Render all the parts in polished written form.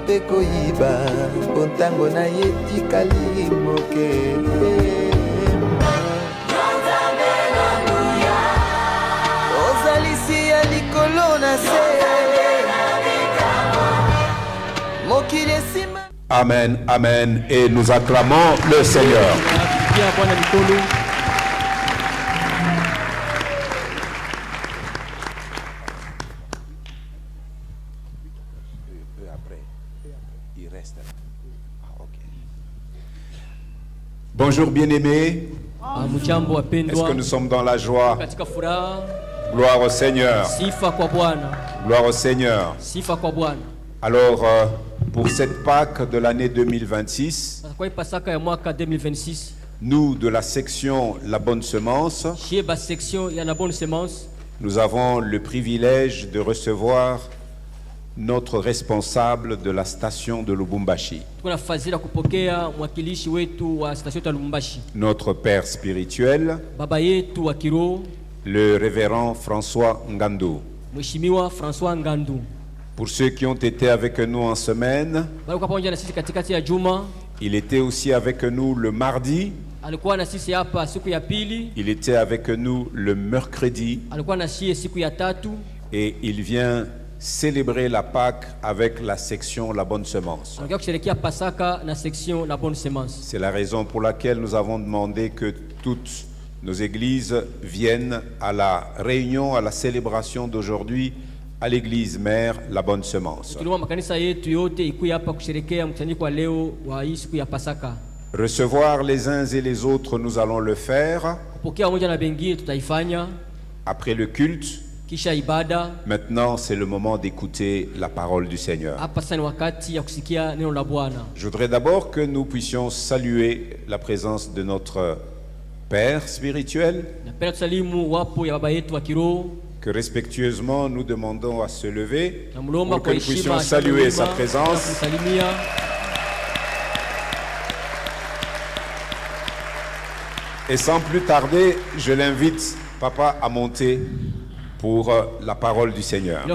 pe koyiba bontango na ye tikali moke. Ozalisi ya likolo na se mokili esima. Amen, amen. Et nous acclamons le Seigneur. Bonjour bien-aimés. Est-ce que nous sommes dans la joie? Gloire au Seigneur. Gloire au Seigneur. Alors, pour cette Pâque de l'année 2026, nous de la section La Bonne Semence, nous avons le privilège de recevoir notre responsable de la station de Lubumbashi, notre père spirituel, le révérend François Ngandou. Pour ceux qui ont été avec nous en semaine, il était aussi avec nous le mardi, il était avec nous le mercredi, et il vient célébrer la Pâque avec la section La Bonne Semence. C'est la raison pour laquelle nous avons demandé que toutes nos églises viennent à la réunion, à la célébration d'aujourd'hui à l'église mère La Bonne Semence. Recevoir les uns et les autres, nous allons le faire après le culte. Maintenant, c'est le moment d'écouter la parole du Seigneur. Je voudrais d'abord que nous puissions saluer la présence de notre Père spirituel, que respectueusement nous demandons à se lever pour que nous puissions saluer sa présence. Et sans plus tarder, je l'invite, Papa, à monter pour la parole du Seigneur.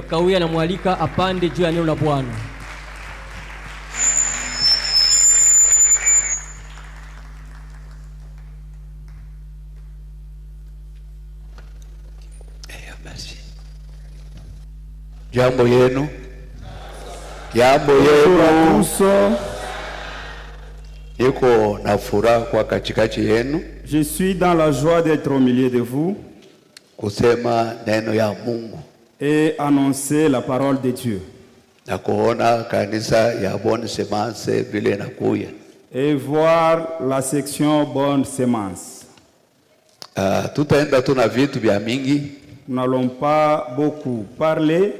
Jambo yenu. Jambo yenu. Niko na furaha kwa katikati yenu. Je suis dans la joie d'être au milieu de vous. Kusema neno ya Mungu. Et annoncer la parole de Dieu. Na kuona kanisa ya Bonne Semence vile nakuya. Et voir la section Bonne Semence. Tutaenda tuna vitu vya mingi. Nous n'allons pas beaucoup parler.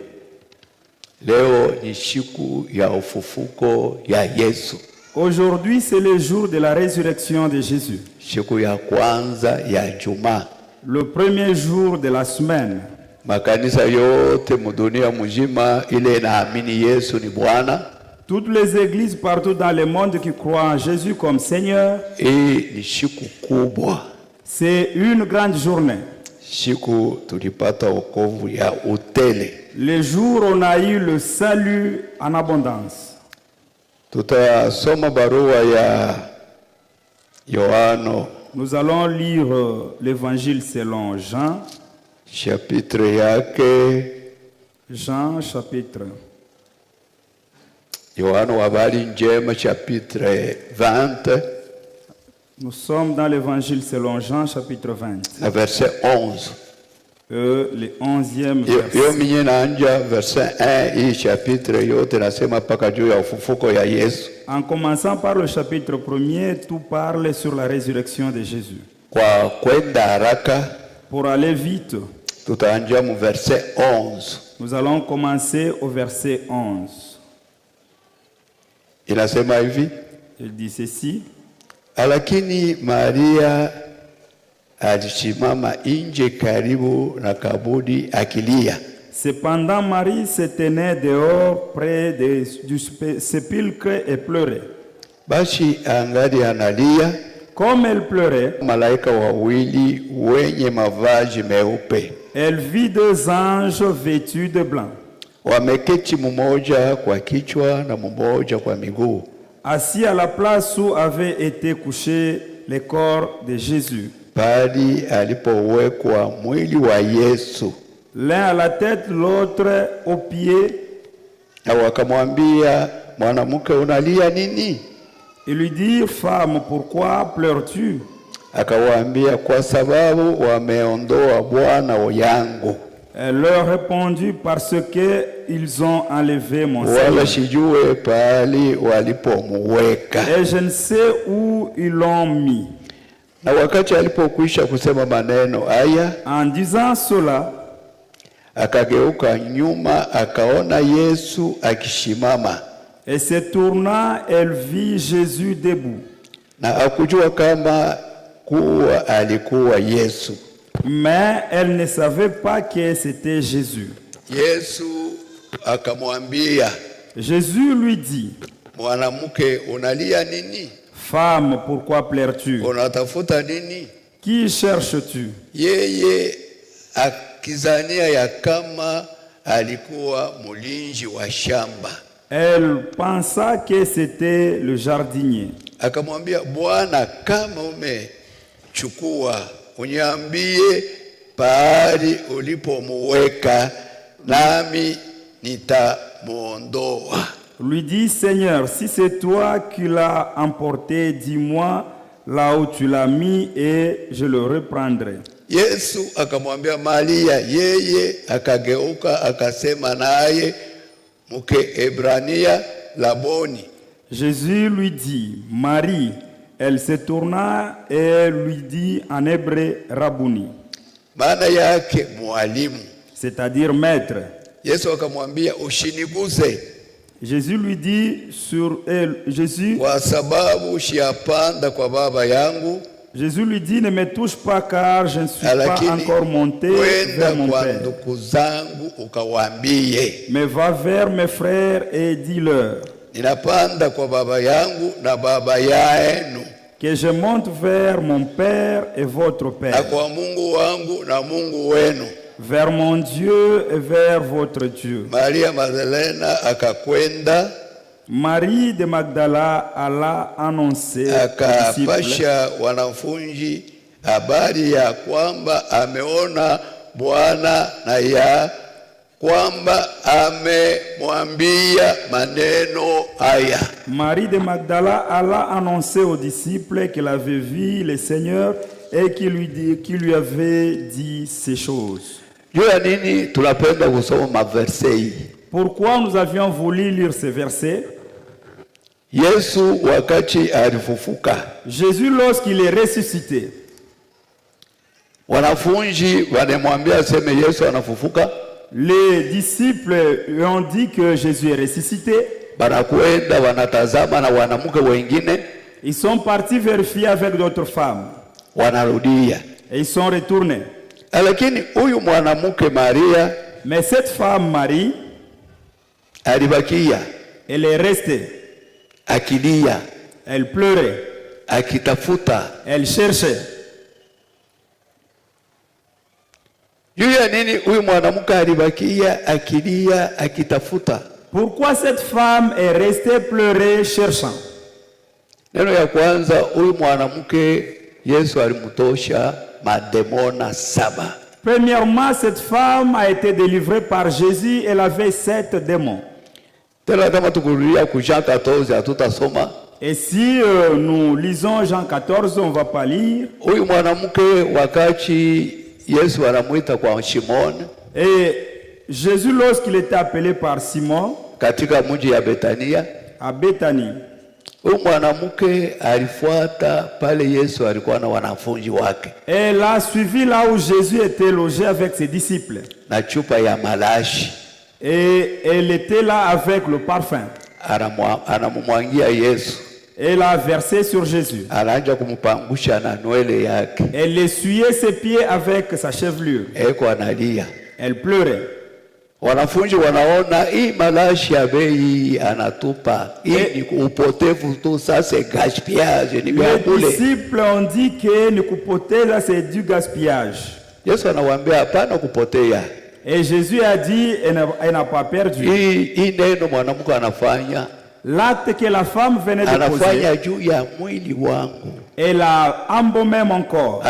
Leo ni siku ya ufufuko ya Yesu. Aujourd'hui, c'est le jour de la résurrection de Jésus. Siku ya kwanza ya Juma. Le premier jour de la semaine. Makanisa yote mudunia mujima ile naamini Yesu ni Bwana. Toutes les églises partout dans le monde qui croient en Jésus comme Seigneur. Ni siku kubwa. C'est une grande journée. Siku tulipata wokovu ya utele. Le jour où on a eu le salut en abondance. Tutasoma barua ya Yohano. Nous allons lire l'évangile selon Jean. Chapitre yake. Jean chapitre. Yohano habari njema chapitre 20. Nous sommes dans l'évangile selon Jean chapitre 20. Verset 11. Le 11e verset. Yo minye naanja verset 1 hii chapitre yote nasema paka juu ya ufufuko ya Yesu. En commençant par le chapitre 1er, tout parle sur la résurrection de Jésus. Kwa kwenda haraka. Pour aller vite. Tutaanza mu verset 11. Nous allons commencer au verset 11. Inasema hivi. Il dit ceci. Lakini Maria alisimama nje karibu na kaburi akilia. Cependant Marie se tenait dehors près du sépulcre et pleurait. Basi angali analia. Comme elle pleurait, malaika wawili wenye mavazi meupe. Elle vit deux anges vêtus de blanc. wameketi mmoja kwa kichwa na mmoja kwa miguu, assis à la place où avaient été couchés les corps de Jésus, pali alipowekwa mwili wa Yesu. l'un à la tête, l'autre aux pieds. Na wakamwambia, mwanamke, unalia nini? Ils lui dirent, femme, pourquoi pleures-tu? Akawaambia, kwa sababu wameondoa Bwana yangu, Elle leur répondit, parce que ils ont enlevé mon wala Seigneur. sijue pali walipomuweka. Et je ne sais où ils l'ont mis. Na wakati alipokwisha kusema maneno haya, En disant cela, akageuka nyuma, akaona Yesu akishimama, et se tournant, elle vit Jésus debout. na akujua kama kuwa alikuwa Yesu. Mais elle ne savait pas que c'était Jésus. Yesu akamwambia, Jésus lui dit, mwanamke, unalia nini? femme, pourquoi pleures-tu? Unatafuta nini? Qui cherches-tu? Yeye akizania ya kama alikuwa mlinzi wa shamba. Elle pensa que c'était le jardinier. Akamwambia, Bwana, kama umechukua, uniambie pahali ulipomuweka, nami nitamuondoa. Lui dit, Seigneur, si c'est toi qui l'as emporté, dis-moi là où tu l'as mis et je le reprendrai. Yesu akamwambia Maria, yeye akageuka akasema naye Mkiebrania Laboni. Jésus lui dit, Marie. Elle se tourna et lui dit en hébreu, Rabouni, maana yake mwalimu, c'est-à-dire maître. Yesu akamwambia, ushiniguze, Jésus lui dit sur elle, kwa sababu shiapanda kwa Baba yangu. Jésus lui dit, ne me touche pas car je ne suis pas encore monté vers mon Père. Mais va vers mes frères et dis-leur ninapanda kwa Baba yangu na Baba yaenu, que je monte vers mon Père et votre Père, na kwa Mungu wangu na Mungu wenu, vers mon Dieu et vers votre Dieu. Maria Magdalena akakwenda, Marie de Magdala alla annoncer akapasha wanafunzi habari ya kwamba ameona Bwana na ya kwamba amemwambia maneno haya. Marie de Magdala alla annoncer aux disciples qu'elle avait vu le Seigneur et qui lui avait dit ces choses. Pourquoi nous avions voulu lire ces versets? Jésus, lorsqu'il est ressuscité, les disciples lui ont dit que Jésus est ressuscité. Ils sont partis vérifier avec d'autres femmes. Et ils sont retournés. Mais cette femme, Marie, elle est restée. Elle pleurait. Elle cherchait. Pourquoi cette femme est restée pleurer, cherchant? Neno ya kwanza, huyu mwanamke Yesu alimtosha mademona 7. Premièrement, cette femme a été délivrée par Jésus. Elle avait 7 démons. Et si nous lisons Jean 14, on ne va pas lire. Et Jésus, lorsqu'il était appelé par Simon à Béthanie, elle a suivi là où Jésus était logé avec ses disciples. Et elle était là avec le parfum. Elle a versé sur Jésus. Elle essuyait ses pieds avec sa chevelure. Elle pleurait. Les disciples ont dit que c'est du gaspillage. Et Jésus a dit, elle n'a pas perdu. L'acte que la femme venait de poser, elle a embaumé mon corps.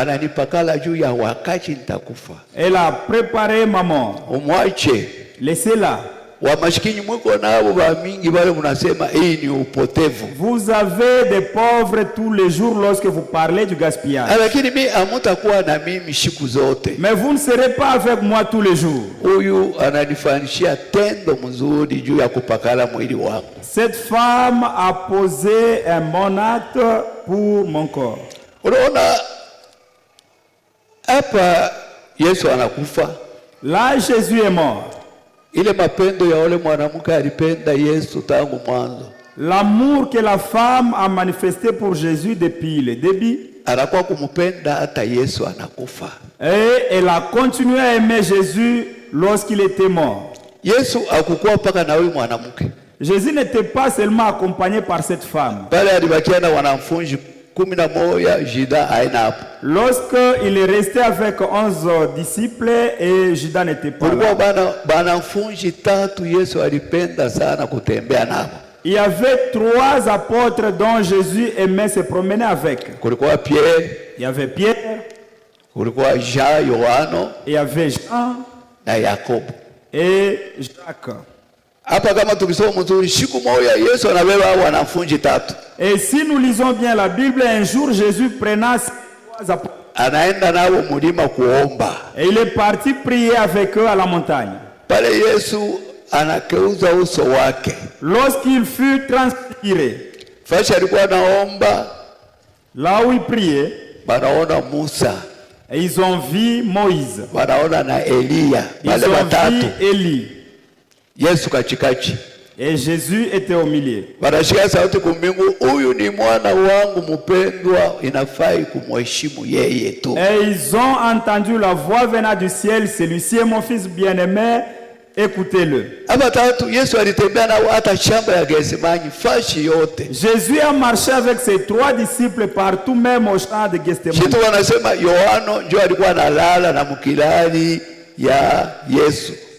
Elle a préparé ma mort. Laissez-la. Vous avez des pauvres tous les jours lorsque vous parlez du gaspillage. Mais vous ne serez pas avec moi tous les jours. Cette femme a posé un bon acte pour mon corps. Là, Jésus est mort. L'amour que la femme a manifesté pour Jésus depuis le début, et elle a continué à aimer Jésus lorsqu'il était mort. Jésus n'était pas seulement accompagné par cette femme. Lorsqu'il est resté avec 11 disciples et Judas n'était pas là. Il y avait 3 apôtres dont Jésus aimait se promener avec. Il y avait Pierre, il y avait Jean et Jacques. Et si nous lisons bien la Bible, un jour Jésus prenait 3 apôtres et il est parti prier avec eux à la montagne. Lorsqu'il fut transpiré, là où il priait, et ils ont vu Moïse, ils ont vu Élie. Et Jésus était au milieu. Et ils ont entendu la voix venant du ciel, celui-ci est mon fils bien-aimé, écoutez-le. Jésus a marché avec ses 3 disciples partout, même au champ de Gethsemane.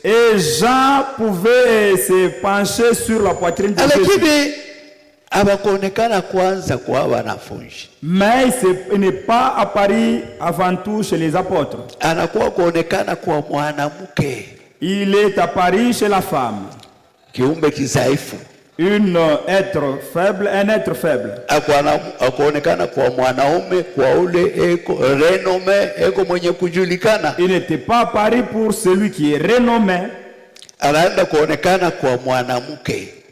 Et Jean pouvait se pencher sur la poitrine de Jésus. Mais il n'est pas apparu avant tout chez les apôtres. Il est apparu chez la femme. Un être faible. Il n'était pas apparu pour celui qui est renommé,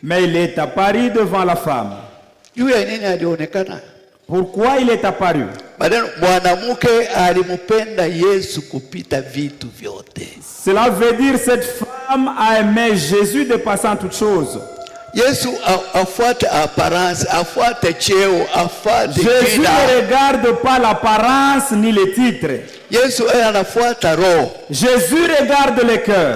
mais il est apparu devant la femme. Pourquoi il est apparu? Cela veut dire que cette femme a aimé Jésus dépassant toutes choses. Jésus ne regarde pas l'apparence ni les titres. Jésus regarde le cœur.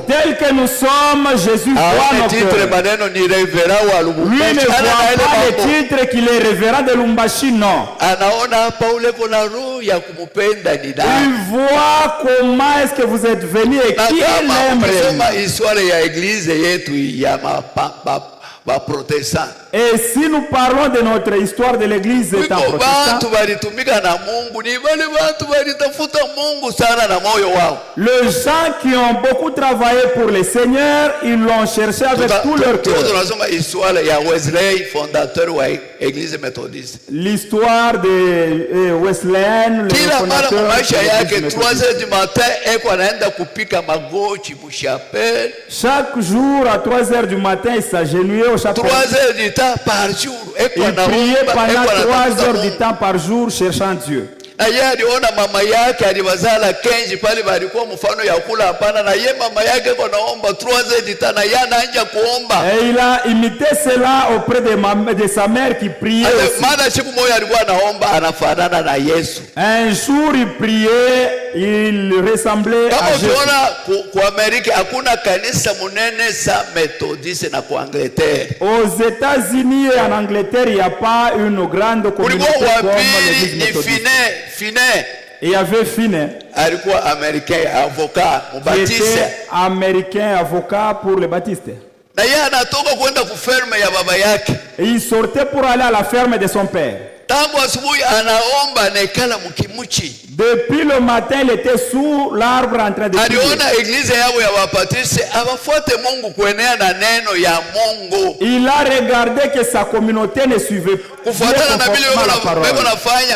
Tel que nous sommes, Jésus voit nos cœurs. Lui ne voit pas les titres qu'il est révérend de Lumbashi, non. Il voit comment est-ce que vous êtes venus et qui Et si nous parlons de notre histoire de l'église étant protestante, les gens qui ont beaucoup travaillé pour le Seigneur, ils l'ont cherché avec tout leur cœur. L'histoire de Wesleyan, le fondateur de chaque jour à 3h du matin, il s'agenouillait au chapelle. 3h du temps par jour. Il priait pendant 3 heures du temps par jour cherchant Dieu. Na yeye aliona mama yake alibazala Kenji pale walikuwa mfano ya kula hapana, na yeye mama yake konaomba 3h du temps na yeye anaanza kuomba. Et il a imité cela auprès de sa mère qui priait. Maana siku moja alikuwa anaomba anafanana na Yesu. Un jour il priait, il ressemblait à Jésus. Kama ukiona kwa Amerika hakuna kanisa munene sa Methodiste na kwa Angleterre. Aux États-Unis et en Angleterre, il n'y a pas une grande communauté comme l'église méthodiste. Finet. Et il y avait Finet. alikuwa américain avocat qui était américain avocat pour les baptistes. Na yeye anatoka kwenda ku ferme ya baba yake. Et il sortait pour aller à la ferme de son père. Tangu asubuhi anaomba nekala mkimuchi. Depuis le matin, il était sous l'arbre en train de prier. Aliona église yao ya Baptiste abafuate Mungu kuenea na neno ya Mungu. Il a regardé que sa communauté ne suivait pas la parole.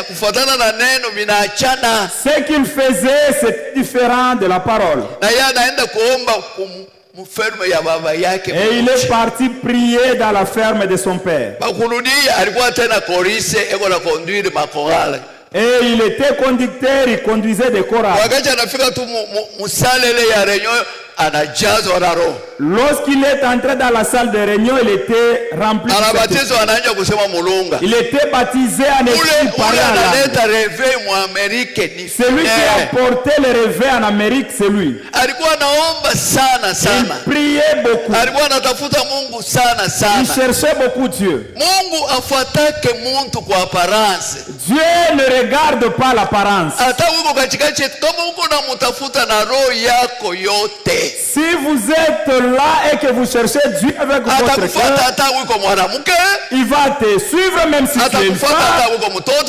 Kufuatana na neno vinaachana. Ce qu'il faisait, c'est différent de la parole. Na yeye anaenda kuomba et il est parti prier dans la ferme de son père. Et il était conducteur, il conduisait des chorales. Lorsqu'il est entré dans la salle de réunion, il était rempli de il était baptisé en esprit par celui qui a porté le réveil en Amérique, c'est lui. Il priait beaucoup. Il cherchait beaucoup Dieu. Dieu ne regarde pas l'apparence. Si vous êtes là et que vous cherchez Dieu avec votre cœur, il va te suivre même si tu es une femme,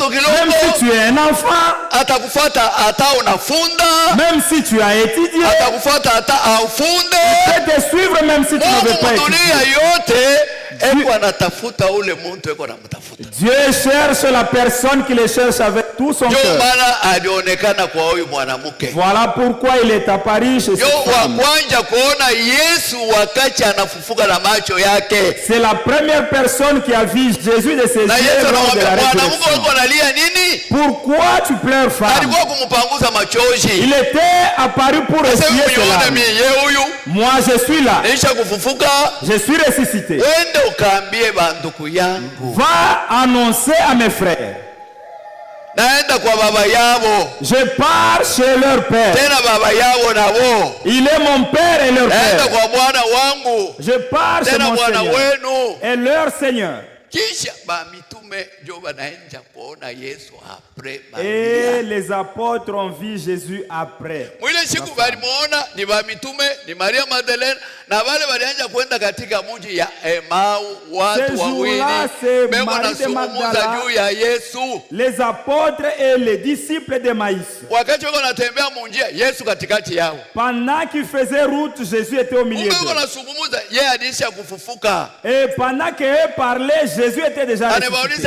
même si tu es un enfant, même si tu as étudié, il peut te suivre même si tu n'avais pas étudié. Dieu cherche la personne qui le cherche avec tout son cœur. Voilà pourquoi il est apparu chez cette femme. C'est la première personne qui a vu Jésus de ses yeux lors de la résurrection. Pourquoi tu pleures, femme? Il était apparu pour essuyer ses larmes. Moi je suis là. Je suis ressuscité. Va annoncer à mes frères. Je pars chez leur père. Il est mon père et leur père. Je pars chez mon Seigneur et leur Seigneur. Et les apôtres ont vu Jésus après. Ce jour-là, c'est Marie de Magdala, les apôtres et les disciples d'Emmaüs. Pendant qu'ils faisaient route, Jésus était au milieu d'eux. Et pendant qu'ils parlaient, Jésus était déjà ressuscité.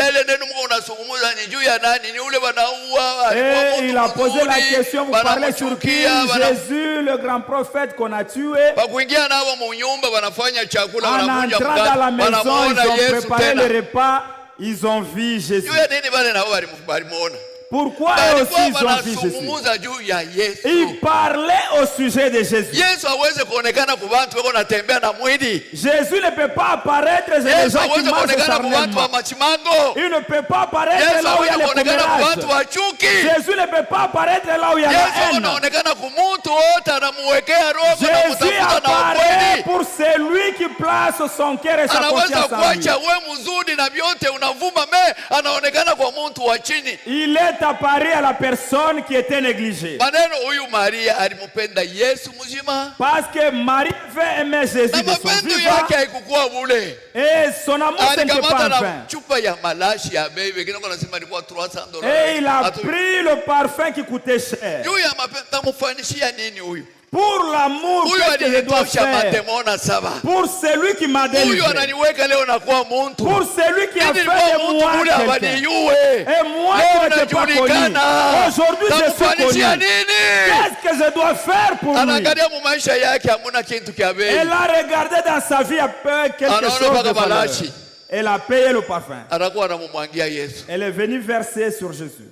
Et il a posé la question, vous parlez sur qui? Jésus, le grand prophète qu'on a tué. En entrant dans la maison, ils ont préparé le repas, ils ont vu Jésus. Pourquoi aussi ils ont vu Jésus? Ils parlaient au sujet de Jésus. Jésus ne peut pas apparaître chez les gens qui marchent charnellement. Il ne peut pas apparaître là où il y a le commérage. Jésus ne peut pas apparaître là où il y a la haine. Jésus apparaît pour celui qui place son cœur et sa confiance en lui. Il est apparu à la personne qui était négligée. Parce que Marie veut aimer Jésus de son vivant. Et son amour n'était pas vain. Et il a pris le parfum qui coûtait cher. Pour l'amour que je dois faire, pour celui qui m'a délivré, pour celui qui a fait de moi quelqu'un, et moi qui n'étais pas connu, aujourd'hui je suis connu. Qu'est-ce que je dois faire pour lui? Elle a regardé dans sa vie quelque chose de valeur. Elle a payé le parfum. Elle est venue verser sur Jésus.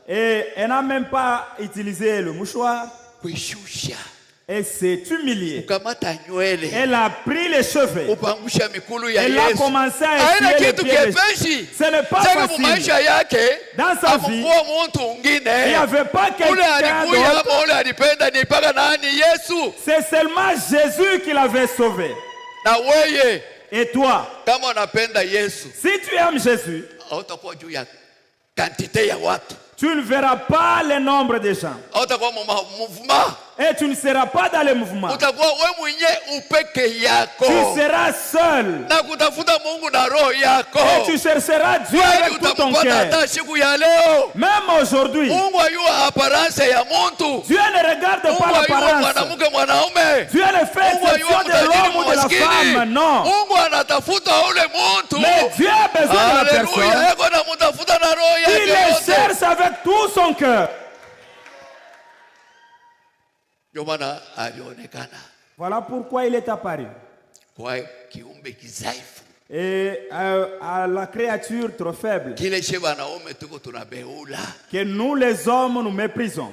Et elle n'a même pas utilisé le mouchoir. Elle s'est humiliée. Elle a pris les cheveux. Elle a commencé à essuyer les pieds. Ce n'est pas facile. Dans sa vie, il n'y avait pas quelqu'un d'autre. C'est seulement Jésus qui l'avait sauvé. Et toi, si tu aimes Jésus, Tu ne verras pas le nombre de gens. Et tu ne seras pas dans le mouvement. Tu seras seul. Et tu chercheras Dieu avec tout ton cœur. Même aujourd'hui, Dieu ne regarde pas l'apparence. Dieu ne fait exception de l'homme ou de la femme, non. Mais Dieu a besoin de la personne. Il le cherche avec tout son cœur. Voilà pourquoi il est apparu. Et à la créature trop faible que nous les hommes nous méprisons.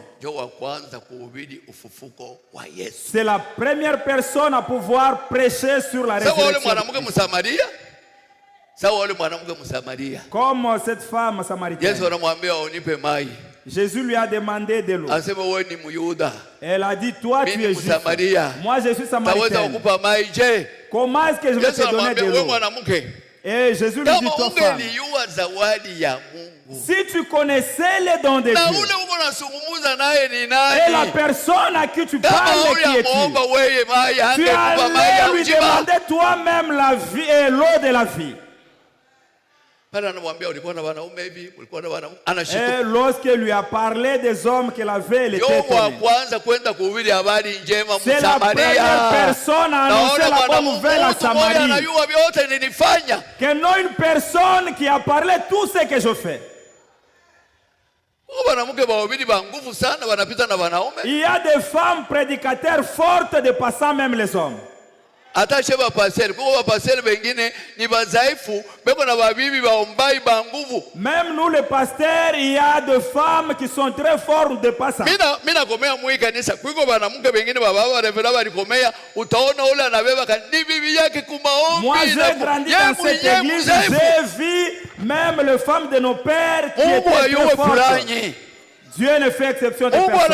C'est la première personne à pouvoir prêcher sur la résurrection. Comme cette femme samaritaine, Jésus lui a demandé de l'eau. Elle a dit, toi tu es juif, moi je suis samaritaine. Comment est-ce que je vais te donner de l'eau? Et Jésus lui dit, toi femme, si tu connaissais les dons de Dieu et la personne à qui tu parles qui es tu allais lui demander toi-même la vie et l'eau de la vie. Et lorsqu'il lui a parlé des hommes qu'il avait, il était étonné. C'est la première personne à annoncer la bonne nouvelle à Samarie. Que non une personne qui a parlé tout ce que je fais. Il y a des femmes prédicateurs fortes dépassant même les hommes. Même nous les pasteurs, il y a des femmes qui sont très fortes de passage. Moi j'ai grandi dans cette église, j'ai vu même les femmes de nos pères qui étaient très fortes. Dieu ne fait exception de personne.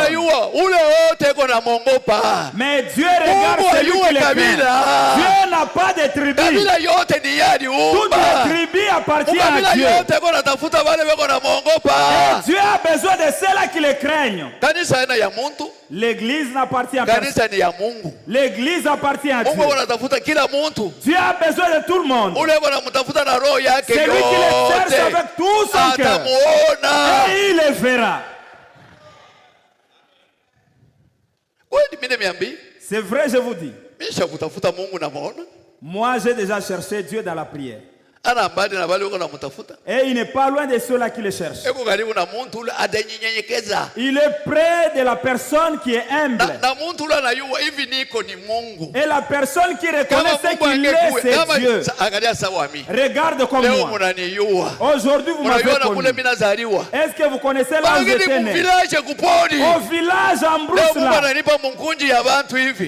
Mais Dieu regarde celui qui le craint. Dieu n'a pas de tribu. Toutes les tribus appartiennent à Dieu. Et Dieu a besoin de ceux-là qui le craignent. L'église n'appartient à personne. L'église appartient à Dieu. Dieu a besoin de tout le monde. Celui qui le cherche avec tout son cœur. Et il le verra. C'est vrai, je vous dis. Moi, j'ai déjà cherché Dieu dans la prière. Et il n'est pas loin de ceux-là qui le cherchent. Il est près de la personne qui est humble. Et la personne qui reconnaît ce qu'il est, c'est Dieu. Regarde comme moi. Aujourd'hui, vous m'avez connu. Est-ce que vous connaissez là où j'étais né? Au village en Brousse là.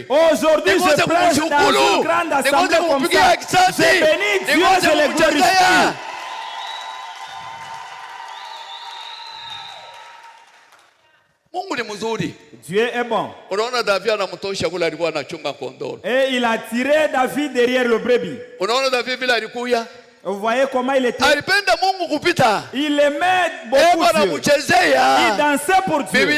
Aujourd'hui, je prêche dans une grande assemblée comme ça. J'ai béni Dieu, je le glorifie. Dieu est bon. Et il a tiré David derrière le brebis. Vous voyez comment il était. Il aimait beaucoup Dieu. Il dansait pour Dieu.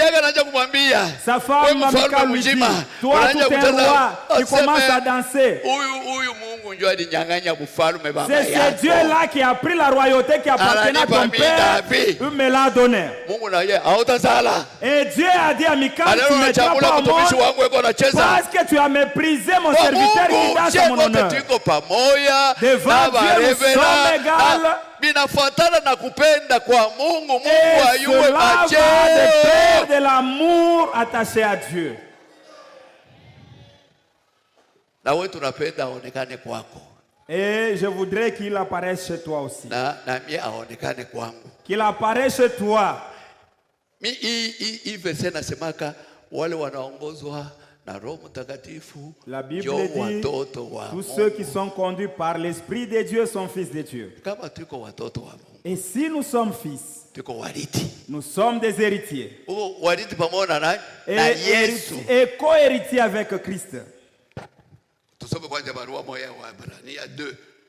Sa femme Michal lui dit, toi tu es un roi, tu commences à danser. C'est ce Dieu-là qui a pris la royauté qui appartenait à ton père. Il me l'a donné. Et Dieu a dit à Michal, tu ne mettras pas au monde parce que tu as méprisé mon serviteur qui danse à mon honneur. Devant Dieu, nous sommes égales. Et cela va de l'amour attaché à Dieu. Et je voudrais qu'il apparaisse chez toi aussi. Qu'il apparaisse chez toi. La Bible dit, tous ceux qui sont conduits par l'Esprit de Dieu sont fils de Dieu. Et si nous sommes fils, nous sommes des héritiers. Et co-héritiers avec Christ.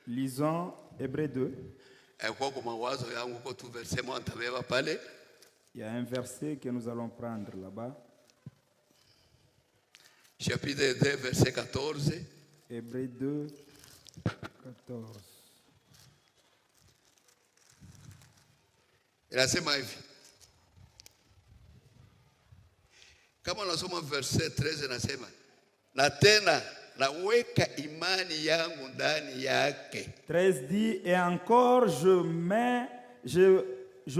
Lisons Hébreux 2. Il y a un verset que nous allons prendre là-bas. Chapitre 2, verset 14. Hébreux 2, 14. Inasema hivi. Kama unasoma verset 13 inasema, na tena naweka imani yangu ndani yake. 13 dit, et encore je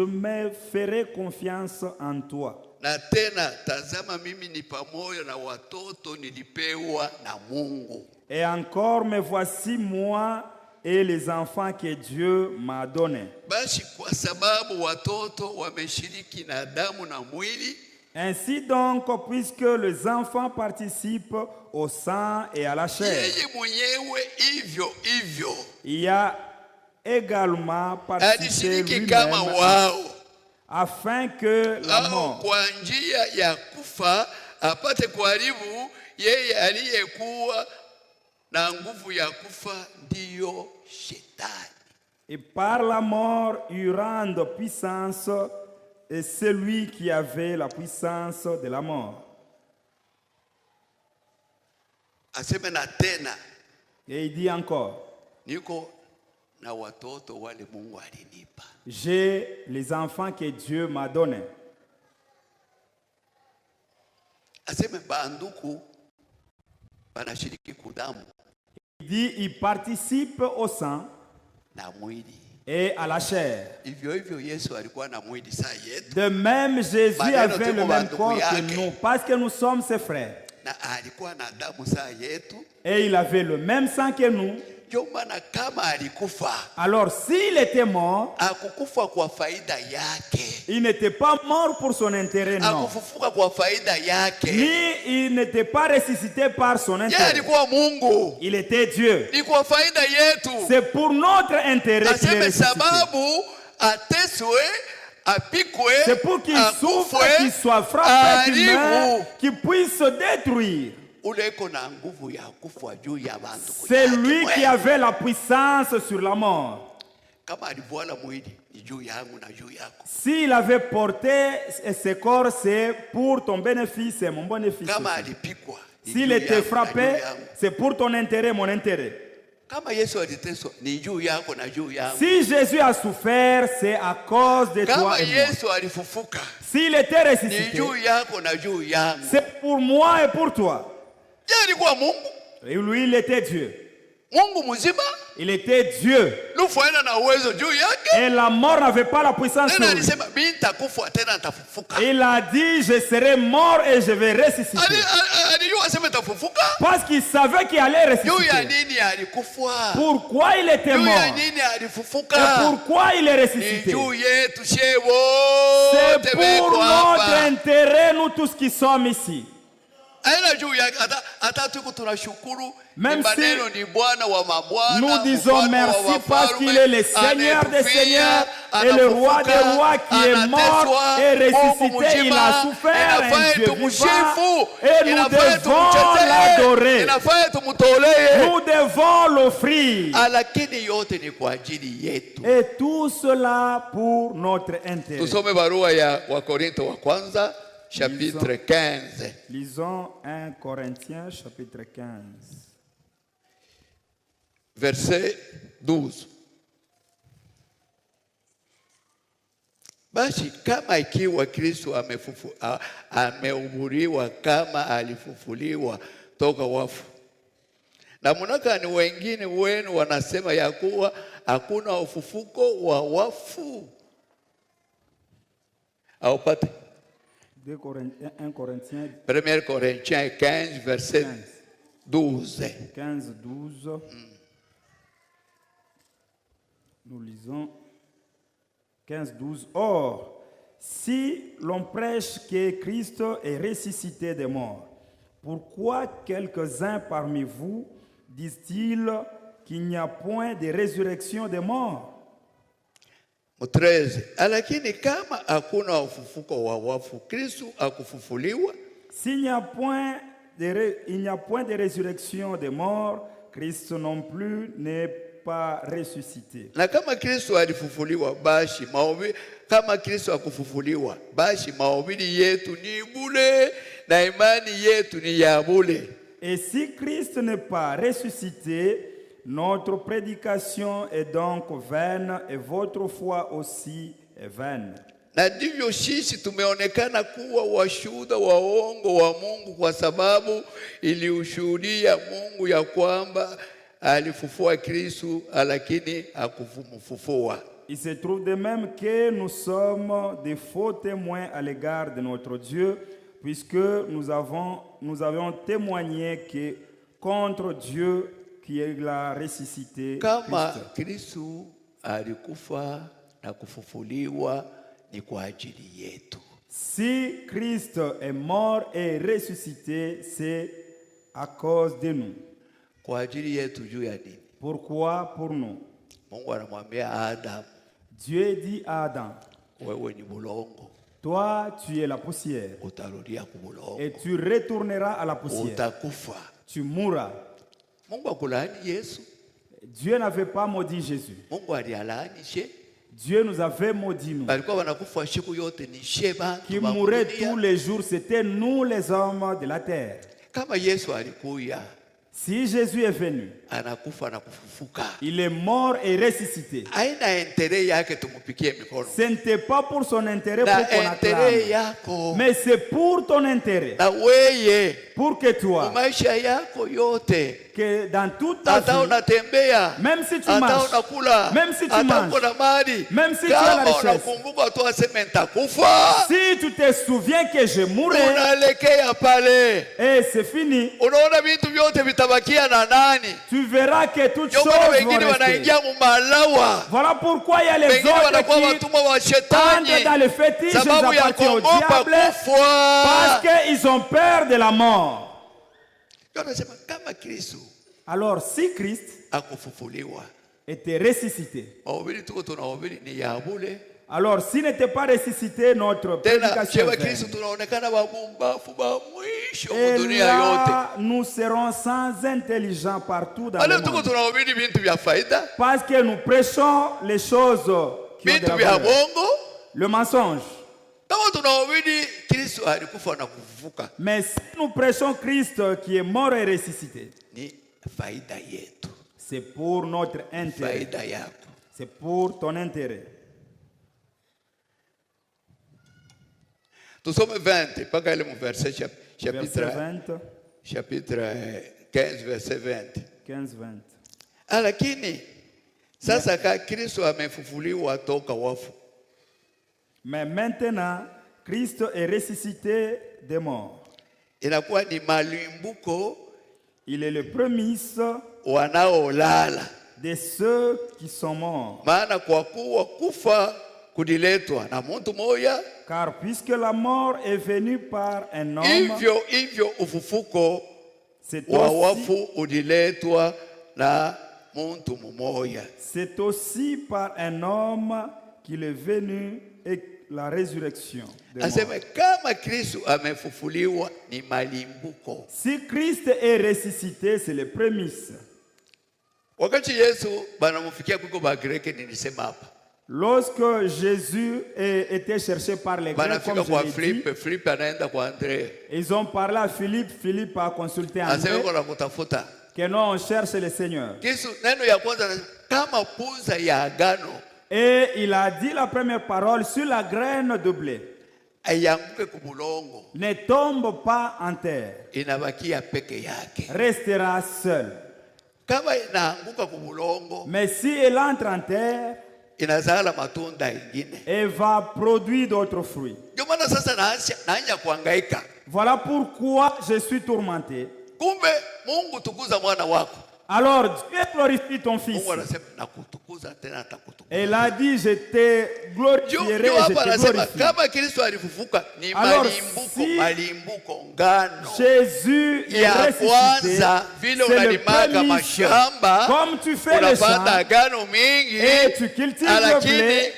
me ferai confiance en toi. Na tena tazama mimi ni pamoja na watoto nilipewa na Mungu. Et encore me voici moi et les enfants que Dieu m'a donnés. Basi kwa sababu watoto wameshiriki na damu na mwili, ainsi donc, puisque les enfants participent au sang et à la chair, yeye mwenyewe hivyo hivyo, il y a également participé lui-même kama wao, afin que la mort kwa njia ya kufa apate kuharibu yeye aliyekuwa na nguvu ya kufa, ndiyo shetani. Et par la mort, il rende puissance et celui qui avait la puissance de la mort. Aseme na tena. Et il dit encore, niko na watoto wale Mungu alinipa. J'ai les enfants que Dieu m'a donnés. Aseme banduku banashiriki kudamu. Il dit, il participe au sang et à la chair. De même, Jésus avait le même corps que nous, parce que nous sommes ses frères. Et il avait le même sang que nous. Alors, s'il était mort, il n'était pas mort pour son intérêt, non. Ni il n'était pas ressuscité par son intérêt. Il était Dieu. C'est pour notre intérêt qu'il est ressuscité. C'est pour qu'il souffre, qu'il soit frappé, qu'il meure, qu'il puisse se détruire. C'est lui qui avait la puissance sur la mort. S'il avait porté ce corps, c'est pour ton bénéfice et mon bénéfice. S'il était frappé, c'est pour ton intérêt, mon intérêt. Si Jésus a souffert, c'est à cause de toi et moi. S'il était ressuscité, c'est pour moi et pour toi. Et lui, il était Dieu. Il était Dieu. Et la mort n'avait pas la puissance sur lui. Il a dit, je serai mort et je vais ressusciter. Parce qu'il savait qu'il allait ressusciter. Pourquoi il était mort? Et pourquoi il est ressuscité? C'est pour notre intérêt, nous tous qui sommes ici. Même si nous disons merci parce qu'il est le Seigneur des Seigneurs et le Roi des Rois qui est mort et ressuscité, il a souffert, un Dieu vivant, et nous devons l'adorer. Nous devons l'offrir. Et tout cela pour notre intérêt. Chapitre 15. Lisons 1 Corinthiens chapitre 15. Verset 12. Basi kama ikiwa Kristo amehubiriwa kama alifufuliwa toka wafu, na mnakani wengine wenu wanasema ya kuwa hakuna ufufuko wa wafu. Au pate 1 Corinthiens 15, verset 12. 15, 12. Nous lisons 15, 12. Or, si l'on prêche que Christ est ressuscité des morts, pourquoi quelques-uns parmi vous disent-ils qu'il n'y a point de résurrection des morts? 13. Lakini kama hakuna ufufuko wa wafu, Kristo akufufuliwa. S'il n'y a point de résurrection des morts, Christ non plus n'est pas ressuscité. Na kama Kristo alifufuliwa basi mahubiri kama Kristo akufufuliwa basi mahubiri yetu ni bure na imani yetu ni ya bure. Et si Christ n'est pas ressuscité, notre prédication est donc vaine et votre foi aussi est vaine. Na ndivyo sisi tumeonekana kuwa washuhuda waongo wa Mungu kwa sababu iliushuhudia Mungu ya kwamba alifufua Kristo lakini hakumfufua. Il se trouve de même que nous sommes des faux témoins à l'égard de notre Dieu, puisque nous avons témoigné que contre Dieu qui l'a ressuscité. Kama Kristo alikufa na kufufuliwa ni kwa ajili yetu. Si Christ est mort et ressuscité, c'est à cause de nous. Kwa ajili yetu juu ya nini? Pourquoi pour nous? Mungu anamwambia Adam, Dieu dit à Adam, wewe ni bulongo. Toi, tu es la poussière. Utarudia kubulongo. Et tu retourneras à la poussière. Utakufa. Tu mourras. Mungu akulaani Yesu. Dieu n'avait pas maudit Jésus. Mungu alialaani she. Dieu nous avait maudit nous. Qui mouraient tous les jours, c'était nous les hommes de la terre. Si Jésus est venu, il est mort et ressuscité. Ce n'était pas pour son intérêt pour qu'on acclame, mais c'est pour ton intérêt. Pour que toi, que dans toute ta vie, même si tu marches, même si tu manges, même si tu as la richesse, si tu te souviens que je mourrai, et c'est fini, tu verras que toutes choses vont rester. Voilà pourquoi il y a les autres qui tendent dans le fétiche, ils appartiennent au diable parce qu'ils ont peur de la mort. Alors si Christ était ressuscité, alors s'il n'était pas ressuscité, notre prédication est vaine. Et là, nous serons sans intelligence partout dans le monde. Parce que nous prêchons les choses qui ont de la valeur. Le mensonge. Mais si nous prêchons Christ qui est mort et ressuscité, c'est pour notre intérêt. C'est pour ton intérêt. Nous sommes 20, pas qu'elle mon verset chapitre 15 verset 20. 15-20. Lakini sasa ka Kristo amefufuliwa toka wafu. Mais maintenant Christ est ressuscité des morts. Inakuwa ni malimbuko, il est le prémisse wanaolala de ceux qui sont morts. Maana kwa kuwa kufa kudiletwa na mtu moja, car puisque la mort est venue par un homme, hivyo ufufuko wa wafu udiletwa na mtu mmoja. C'est aussi par un homme qu'il est venu et la résurrection des morts. Kama Kristo amefufuliwa ni malimbuko. Si Christ est ressuscité, c'est le prémisse. Wakati Yesu banamufikia kuko ba Greke nilisema hapa. Lorsque Jésus était cherché par les Grecs, comme je l'ai dit, ils ont parlé à Philippe, Philippe a consulté André, que nous on cherche le Seigneur. Et il a dit la première parole sur la graine de blé. Ne tombe pas en terre, restera seul. Mais si elle entre en terre, et va produire d'autres fruits. Voilà pourquoi je suis tourmenté. Alors Dieu glorifie ton fils. Elle a dit, je te glorifierai et je te glorifie. Alors si Jésus est ressuscité, c'est le prémisse. Comme tu fais le champ et tu cultives le blé,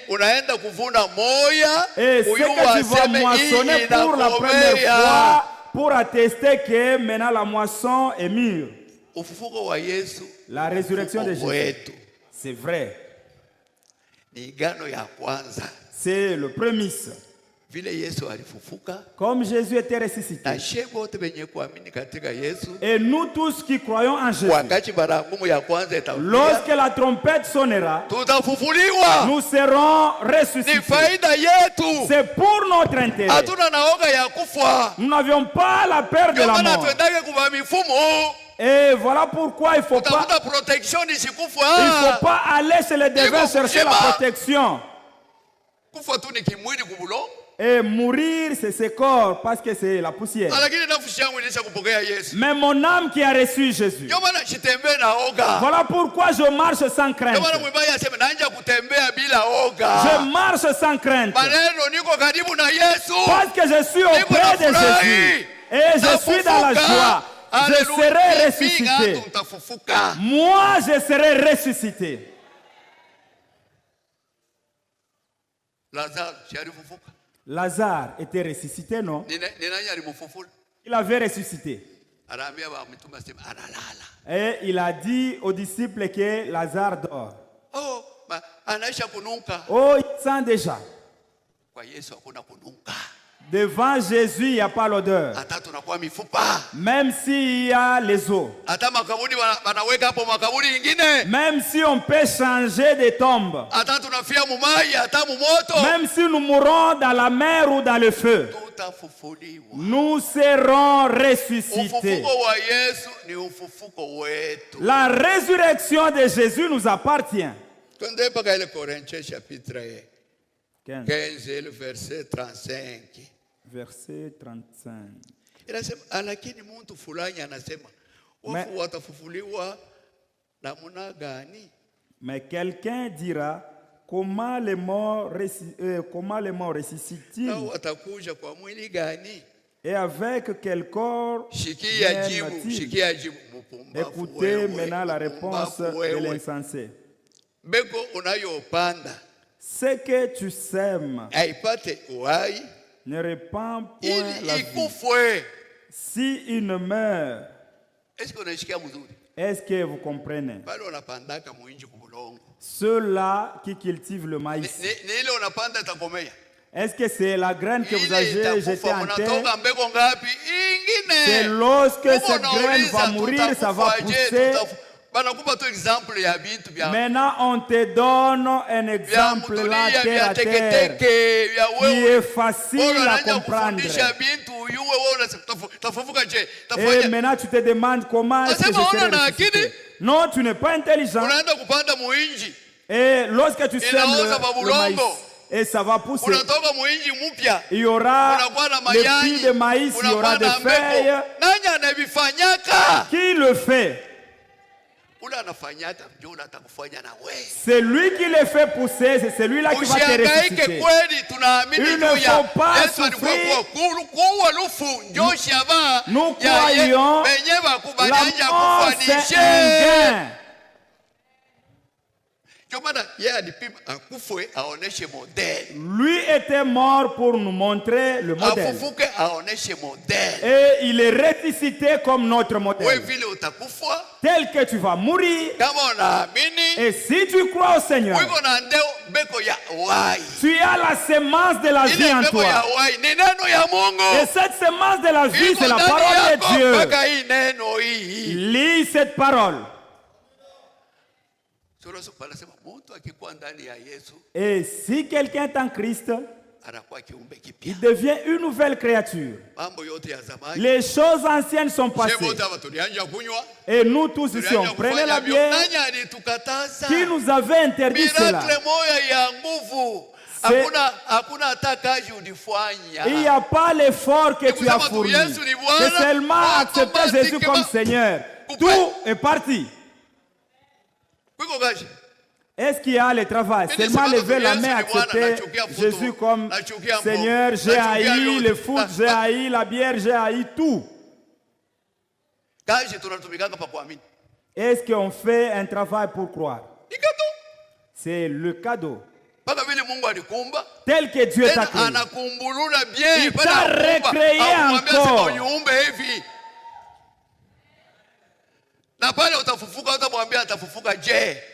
et ce que tu vas moissonner pour la première fois, pour attester que maintenant la moisson est mûre. La résurrection de Jésus, C'est vrai. C'est le prémisse. Comme Jésus était ressuscité. Et nous tous qui croyons en Jésus, lorsque la trompette sonnera, nous serons ressuscités. C'est pour notre intérêt. Nous n'avions pas la peur de la mort. Et voilà pourquoi il ne faut pas aller chez les devins chercher la protection. Et mourir, c'est ce corps, parce que c'est la poussière. Mais mon âme qui a reçu Jésus. Voilà pourquoi je marche sans crainte. Je marche sans crainte. Parce que je suis auprès de Jésus. Et je suis dans la joie. Je serai ressuscité. Moi, je serai ressuscité. Lazare était ressuscité, non? Il avait ressuscité. Et il a dit aux disciples que Lazare dort. Oh, il sent déjà. Devant Jésus, il n'y a pas l'odeur. Même s'il y a les os. Même si on peut changer de tombe. Même si nous mourrons dans la mer ou dans le feu. Nous serons ressuscités. La résurrection de Jésus nous appartient. 15, le verset 35. Verset 35. Mais quelqu'un dira, comment les morts ressuscitent-ils? Et avec quel corps viennent-ils? Écoutez maintenant la réponse de l'insensé. Ce que tu sèmes ne répand point la vie. Si il ne meurt, est-ce que vous comprenez? Ceux-là qui cultivent le maïs, est-ce que c'est la graine que vous avez jetée en terre? C'est lorsque cette graine va mourir, ça va pousser. Maintenant, on te donne un exemple là, terre à terre, qui est facile à comprendre. Et maintenant, tu te demandes comment est-ce que je serai ressuscité. Non, tu n'es pas intelligent. Et lorsque tu sèmes le maïs, et ça va pousser, il y aura les plis de maïs, il y aura des feuilles. Qui le fait? C'est lui qui les fait pousser, c'est celui-là qui va te ressusciter. Il ne faut pas souffrir. Nous croyons la mort c'est un gain. Lui était mort pour nous montrer le modèle. Et il est ressuscité comme notre modèle. Tel que tu vas mourir. Et si tu crois au Seigneur, tu as la semence de la vie en toi. Et cette semence de la vie, c'est la parole de Dieu. Lis cette parole. Et si quelqu'un est en Christ, il devient une nouvelle créature. Les choses anciennes sont passées. Et nous tous ici, on prenait la bière. Qui nous avait interdit cela? Il n'y a pas l'effort que tu as fourni. C'est seulement accepter Jésus comme Seigneur. Tout est parti. Est-ce qu'il y a le travail? Seulement lever la main, accepter Jésus comme Seigneur. J'ai haï le foot, j'ai haï la bière, j'ai haï tout. Est-ce qu'on fait un travail pour croire? C'est le cadeau. Tel que Dieu t'a créé. Il t'a recréé encore.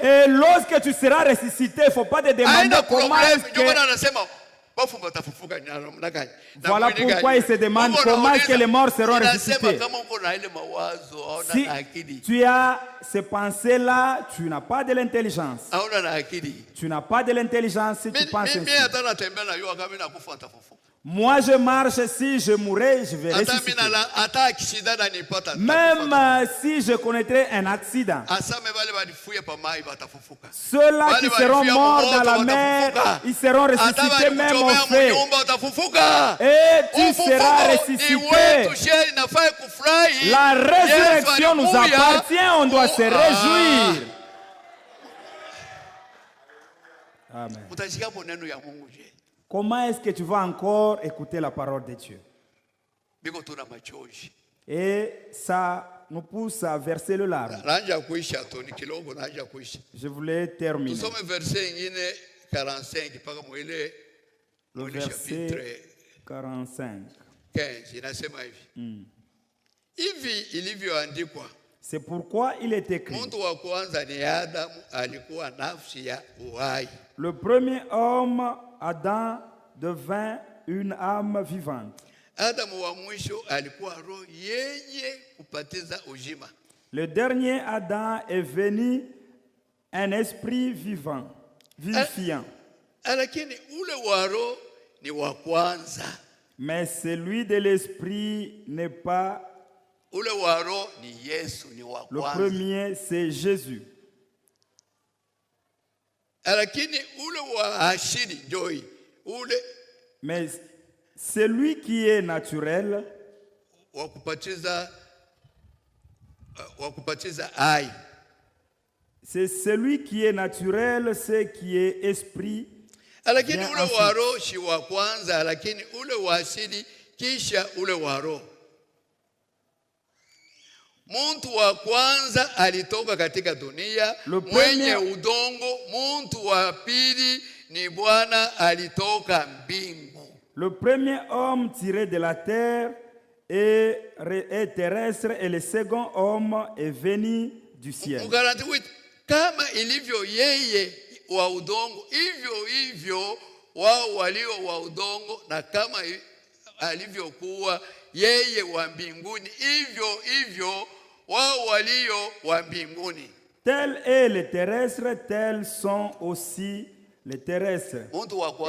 Et lorsque tu seras ressuscité, il ne faut pas te demander comment est-ce que... Voilà pourquoi il se demande comment est-ce que les morts seront ressuscités. Si tu as ces pensées-là, tu n'as pas de l'intelligence. Tu n'as pas de l'intelligence si tu penses ainsi. Moi je marche, si je mourrais, je vais ressusciter. Même si je connaîtrais un accident, ceux-là qui seront morts dans la mer, ils seront ressuscités même au feu. Et tu seras ressuscité. La résurrection nous appartient, on doit se réjouir. Amen. Comment est-ce que tu vas encore écouter la parole de Dieu? Et ça nous pousse à verser le larme. Je voulais terminer. Nous sommes verset 45. Le verset 45. 15. C'est pourquoi il est écrit. Le premier homme, Adam, devint une âme vivante. Le dernier Adam est venu un esprit vivant, vivifiant. Mais celui de l'esprit n'est pas. Le premier, c'est Jésus. Mais celui qui est naturel, c'est celui qui est naturel, c'est qui est esprit. Muntu wa kwanza alitoka katika dunia mwenye udongo, muntu wa pili ni Bwana alitoka mbingu. Le premier homme tiré de la terre est terrestre et le second homme est venu du ciel. Kama ilivyo yeye wa udongo, hivyo wao walio wa udongo, na kama alivyokuwa yeye wa mbinguni, hivyo wao walio wa mbinguni. Tel est le terrestre, tels sont aussi les terrestres.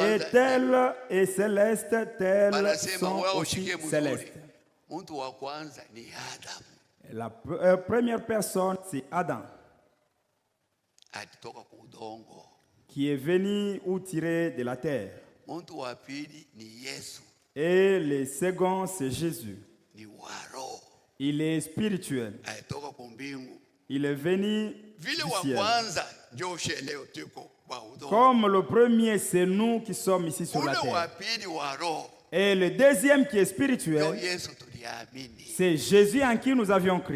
Et tel est céleste, tels sont aussi célestes. La première personne, c'est Adam, qui est venu ou tiré de la terre. Et le second, c'est Jésus. Il est spirituel. Il est venu du ciel. Comme le premier, c'est nous qui sommes ici sur la terre. Et le deuxième qui est spirituel, c'est Jésus en qui nous avions cru.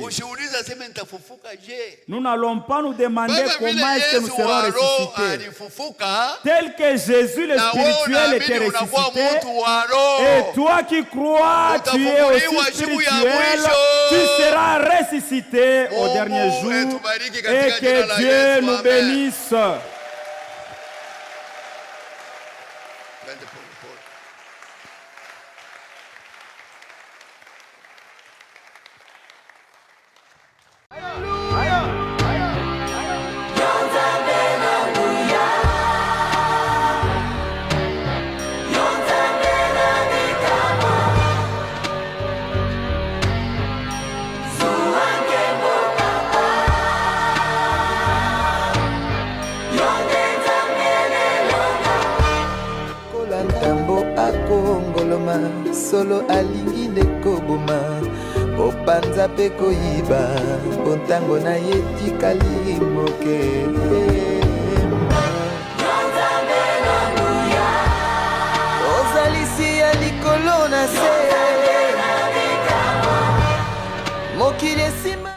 Nous n'allons pas nous demander comment est-ce que nous serons ressuscités. Tel que Jésus le spirituel était ressuscité, et toi qui crois, tu es aussi spirituel, tu seras ressuscité au dernier jour, et que Dieu nous bénisse. Solo alingi nekoboma opanza pe koyiba bontango na yetikali moke ozalisi ya likolo na se